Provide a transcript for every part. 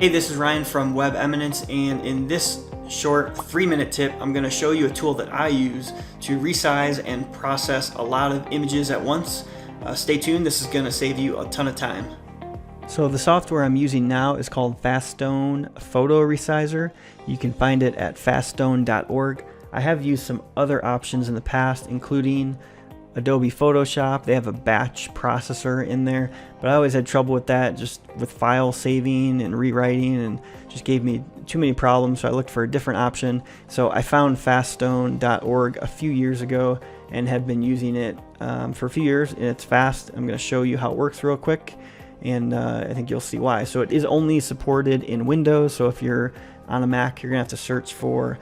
Hey, this is Ryan from Web Eminence, and in this short 3-minute tip, I'm going to show you a tool that I use to resize and process a lot of images at once. Stay tuned, this is going to save you a ton of time. So the software I'm using now is called Faststone Photo Resizer. You can find it at faststone.org. I have used some other options in the past, including Adobe Photoshop. They have a batch processor in there, but I always had trouble with that, just with file saving and rewriting, and just gave me too many problems, so I looked for a different option. So I found faststone.org a few years ago and have been using it for a few years, and it's fast. I'm going to show you how it works real quick, and I think you'll see why. So it is only supported in Windows, so if you're on a Mac, you're going to have to search for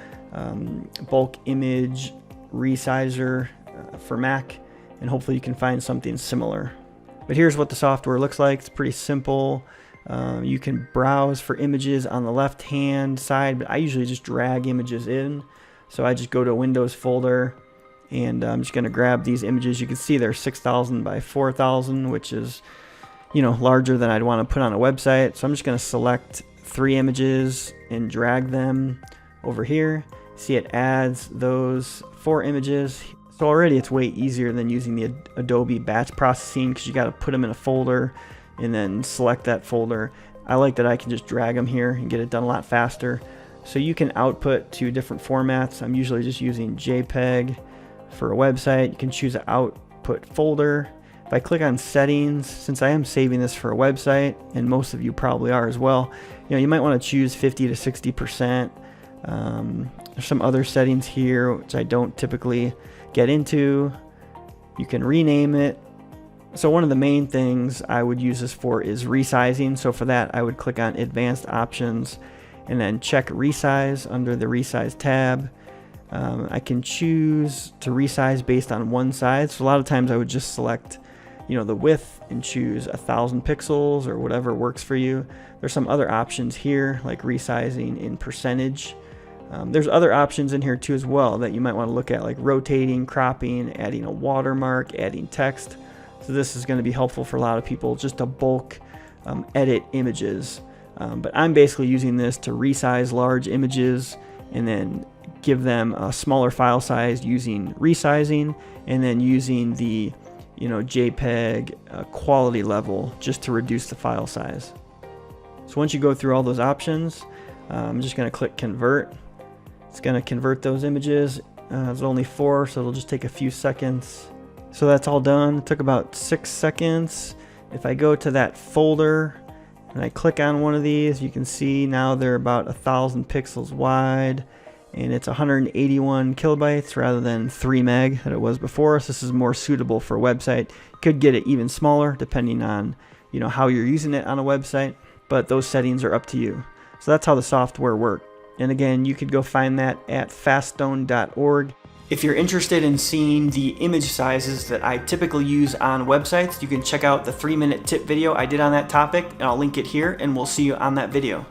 bulk image resizer for Mac, and hopefully you can find something similar. But here's what the software looks like. It's pretty simple. You can browse for images on the left hand side, but I usually just drag images in. So I just go to a Windows folder, and I'm just going to grab these images. You can see they're 6,000 by 4,000, which is, you know, larger than I'd want to put on a website. So I'm just going to select 3 images and drag them over here. See, it adds those 4 images. So already it's way easier than using the Adobe batch processing, because you got to put them in a folder and then select that folder. I like that I can just drag them here and get it done a lot faster. So you can output to different formats. I'm usually just using JPEG for a website. You can choose an output folder. If I click on settings, since I am saving this for a website, and most of you probably are as well, you know, you might want to choose 50 to 60%. There's some other settings here which I don't typically get into. You can rename it. So one of the main things I would use this for is resizing. So for that, I would click on advanced options and then check resize under the resize tab. I can choose to resize based on one side. So a lot of times I would just select, you know, the width and choose 1,000 pixels or whatever works for you. There's some other options here, like resizing in percentage. There's other options in here too as well that you might want to look at, like rotating, cropping, adding a watermark, adding text. So this is going to be helpful for a lot of people just to bulk edit images. But I'm basically using this to resize large images and then give them a smaller file size using resizing, and then using the, you know, JPEG quality level just to reduce the file size. So once you go through all those options, I'm just going to click convert. It's going to convert those images. There's only 4, so it'll just take a few seconds. So that's all done. It took about 6 seconds. If I go to that folder and I click on one of these, you can see now they're about 1,000 pixels wide, and it's 181 kilobytes rather than 3 meg that it was before. So this is more suitable for a website. You could get it even smaller depending on, you know, how you're using it on a website, but those settings are up to you. So that's how the software works. And again, you could go find that at faststone.org. If you're interested in seeing the image sizes that I typically use on websites, you can check out the 3-minute tip video I did on that topic, and I'll link it here, and we'll see you on that video.